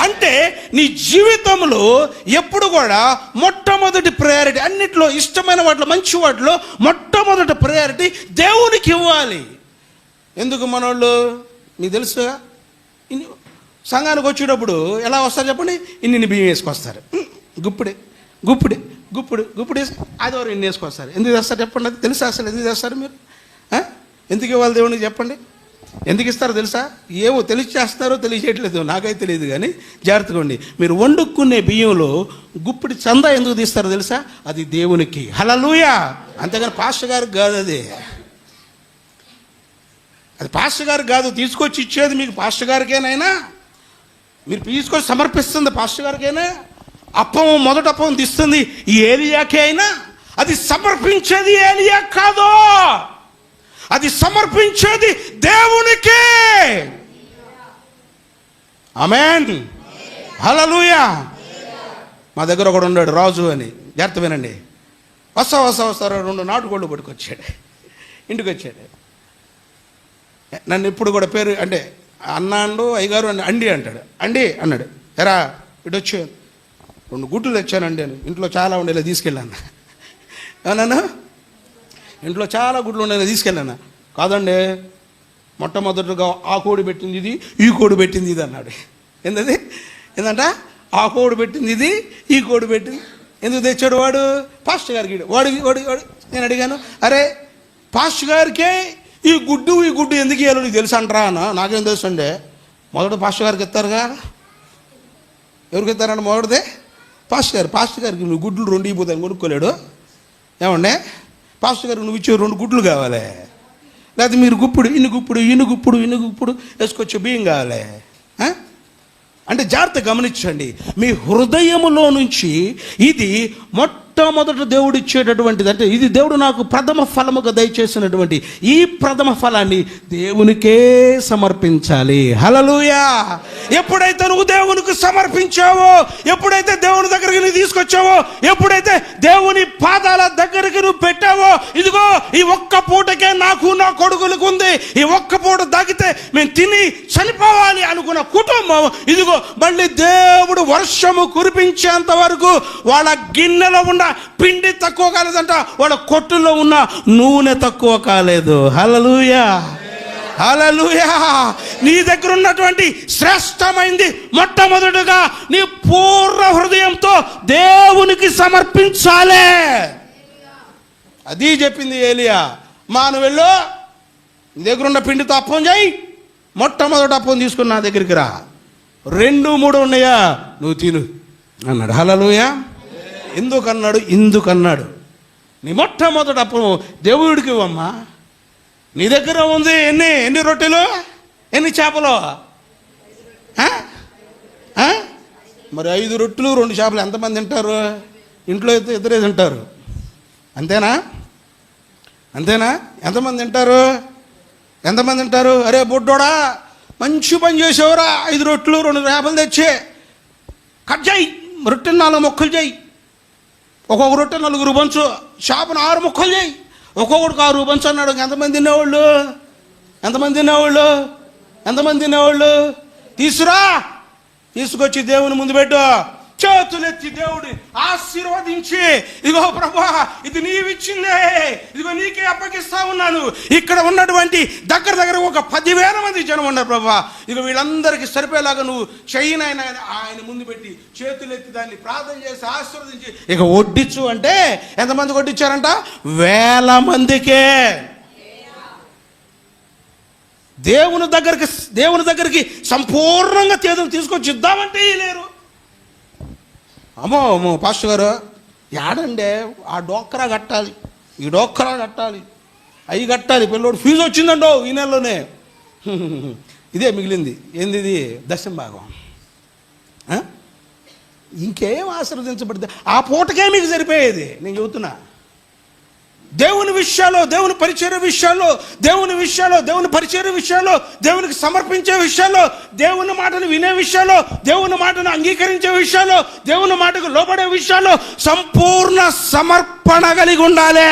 అంటే నీ జీవితంలో ఎప్పుడు కూడా మొట్టమొదటి ప్రయారిటీ, అన్నిట్లో ఇష్టమైన వాటిలో, మంచి వాటిలో మొట్టమొదటి ప్రయారిటీ దేవునికి ఇవ్వాలి. ఎందుకు మనోళ్ళు మీకు తెలుసుగా, సంఘానికి వచ్చేటప్పుడు ఎలా వస్తారు చెప్పండి, ఇన్ని బియ్యం వేసుకొస్తారు, గుప్పిడి గుప్పిడి గుప్పిడి గుప్పిడి వేసి ఆదివారం ఇన్ని వేసుకొస్తారు. ఎందుకు చేస్తారు చెప్పండి? అది తెలుసా అసలు ఎందుకు చేస్తారు మీరు? ఎందుకు ఇవ్వాలి దేవునికి చెప్పండి? ఎందుకు ఇస్తారో తెలుసా? ఏమో తెలిసి చేస్తారో తెలియచేయట్లేదు, నాకైతే తెలియదు. కానీ జాగ్రత్తగా ఉండి, మీరు వండుకునే బియ్యంలో గుప్పిడి చందా ఎందుకు తీస్తారో తెలుసా? అది దేవునికి. హల్లెలూయా. అంతేగాని పాస్టర్ గారికి కాదు, అది పాస్టర్ గారికి కాదు. తీసుకొచ్చి ఇచ్చేది మీకు పాస్టర్ గారికేనైనా, మీరు తీసుకొచ్చి సమర్పిస్తుంది పాస్టర్ గారికైనా. మొదటి అప్పం తీస్తుంది ఈ ఏలియాకే అయినా, అది సమర్పించేది ఏలియా కాదు, అది సమర్పించేది దేవునికి. ఆమేన్. హల్లెలూయా. మా దగ్గర ఒకడు ఉన్నాడు రాజు అని, జాగ్రత్త వినండి. వస్తా 2 నాటుకోళ్ళు పట్టుకొచ్చాడు, ఇంటికి వచ్చాడు. నన్ను ఇప్పుడు కూడా పేరు అంటే అన్నాడు, అయ్యగారు అండి అంటాడు. అండి అన్నాడు. ఎరా ఇటు వచ్చి 2 గుడ్లు తెచ్చానండి అని. ఇంట్లో చాలా ఉండేలా తీసుకెళ్ళాను. ఏమన్నా ఇంట్లో చాలా గుడ్లు ఉండేలా తీసుకెళ్ళాను. కాదండి, మొట్టమొదటిగా ఆ కోడి పెట్టింది ఇది, ఈ కోడి పెట్టింది ఇది అన్నాడు. ఏంటంట ఆ కోడి పెట్టింది ఇది, ఈ కోడి పెట్టింది. ఎందుకు తెచ్చాడు వాడు? పాస్టర్ గారికి. వాడు నేను అడిగాను, అరే పాస్టర్ గారికే ఈ గుడ్డు ఎందుకు ఇవ్వాలో నీకు తెలుసు అంటారా అన్న. నాకేం తెలుసు అండి, మొదట పాస్టర్ గారికి ఇస్తారుగా. ఎవరికి ఇస్తారంటే మొదటిదే పాస్టర్ గారికి నువ్వు గుడ్లు 2 ఇవ్వబోతాను కొనుక్కోలేడు. ఏమండే పాస్టర్ గారికి నువ్వు ఇచ్చే 2 గుడ్లు కావాలి, లేకపోతే మీరు ఇన్ని గుప్పుడు వేసుకొచ్చే బియ్యం కావాలి. అంటే జాగ్రత్త గమనించండి, మీ హృదయములో నుంచి ఇది మొట్టమొదట దేవుడు ఇచ్చేటటువంటిది. అంటే ఇది దేవుడు నాకు ప్రథమ ఫలముగా దయచేసినటువంటి ఈ ప్రథమ ఫలాన్ని దేవునికే సమర్పించాలి. హల్లెలూయా. ఎప్పుడైతే నువ్వు దేవునికి సమర్పించావో, ఎప్పుడైతే దేవుని దగ్గరికి నువ్వు తీసుకొచ్చావో, ఎప్పుడైతే దేవుని పాదాల దగ్గరికి నువ్వు పెట్టావో, ఇదిగో ఈ ఒక్క పూటకే నాకు నా కొడుకులకు ఉంది, ఈ ఒక్క పూట దాగితే మేము తిని చనిపోవాలి అనుకున్న కుటుంబం, ఇదిగో మళ్ళీ దేవుడు వర్షము కురిపించేంత వరకు వాళ్ళ గిన్నెలో ఉన్న పిండి తక్కువ కాలేదంట, వాళ్ళ కొట్టులో ఉన్న నూనె తక్కువ కాలేదు. హల్లెలూయా. హల్లెలూయా. నీ దగ్గర ఉన్నటువంటి శ్రేష్టమైంది మొట్టమొదటిగా నీ పూర్ణ హృదయంతో దేవునికి సమర్పించాలి. అది చెప్పింది ఏలియా. నువ్వు వెళ్ళు, నీ దగ్గర ఉన్న పిండితో అప్పం చేయి, మొట్టమొదటి అప్పం తీసుకుని నా దగ్గరికి రా, 2, 3 ఉన్నాయా నువ్వు తిను అన్నాడు. హల్లెలూయా. ఎందుకన్నాడు? నీ మొట్టమొదటి అప్పం దేవుడికి ఇవ్వమ్మా. నీ దగ్గర ఉంది ఎన్ని రొట్టెలు, ఎన్ని చేపలు? మరి 5 రొట్టెలు 2 చేపలు ఎంతమంది తింటారు? ఇంట్లో అయితే 2 తింటారు. అంతేనా? ఎంతమంది తింటారు? అరే బొడ్డోడా, మంచి పని చేసేవరా, 5 రొట్టెలు 2 చేపలు తెచ్చే కట్ చేయి, రొట్టెని 4 ముక్కలు చేయి, ఒక్కొక్క రొట్టె 4 పంచు, చేపను 6 ముక్కలు చేయి, ఒక్కొక్కడికి 6 పంచు అన్నాడు. ఎంతమంది తినేవాళ్ళు? తీసుకొచ్చి దేవుని ముందు పెట్టు, చేతులెత్తి దేవుడి ఆశీర్వదించి, ఇదిగో ప్రభా ఇది నీవిచ్చిందే, ఇదిగో నీకే అప్పగిస్తా ఉన్నాను. ఇక్కడ ఉన్నటువంటి దగ్గర ఒక 10,000 మంది జనం ఉన్నారు ప్రభా, ఇక వీళ్ళందరికీ సరిపోయేలాగా నువ్వు చెయ్యిన ఆయన ముందు పెట్టి చేతులెత్తి దాన్ని ప్రార్థన చేసి ఆశీర్వదించి ఇక వడ్డించు అంటే ఎంతమందికి వడ్డించారంట? 1000 మందికే. దేవుని దగ్గరికి సంపూర్ణంగా తీసుకొచ్చి ఇద్దామంటే లేరు. అమ్మో పాస్టర్ గారు యాడండే, ఆ డోక్రా కట్టాలి, ఈ డోక్రా కట్టాలి, అవి కట్టాలి, పిల్లోడు ఫీజు వచ్చిందండో ఈ నెలలోనే. ఇదే మిగిలింది. ఏంది ఇది? 10వ భాగం. ఇంకేం ఆశీర్వదించబడితే ఆ పూటకే మీకు సరిపోయేది. నేను చెబుతున్నా, దేవుని విషయాల్లో, దేవుని పరిచర్య విషయాల్లో, దేవుని పరిచర్య విషయాల్లో, దేవునికి సమర్పించే విషయాల్లో, దేవుని మాటను వినే విషయాల్లో, దేవుని మాటను అంగీకరించే విషయాల్లో, దేవుని మాటకు లోబడే విషయాల్లో సంపూర్ణ సమర్పణ కలిగి ఉండాలి.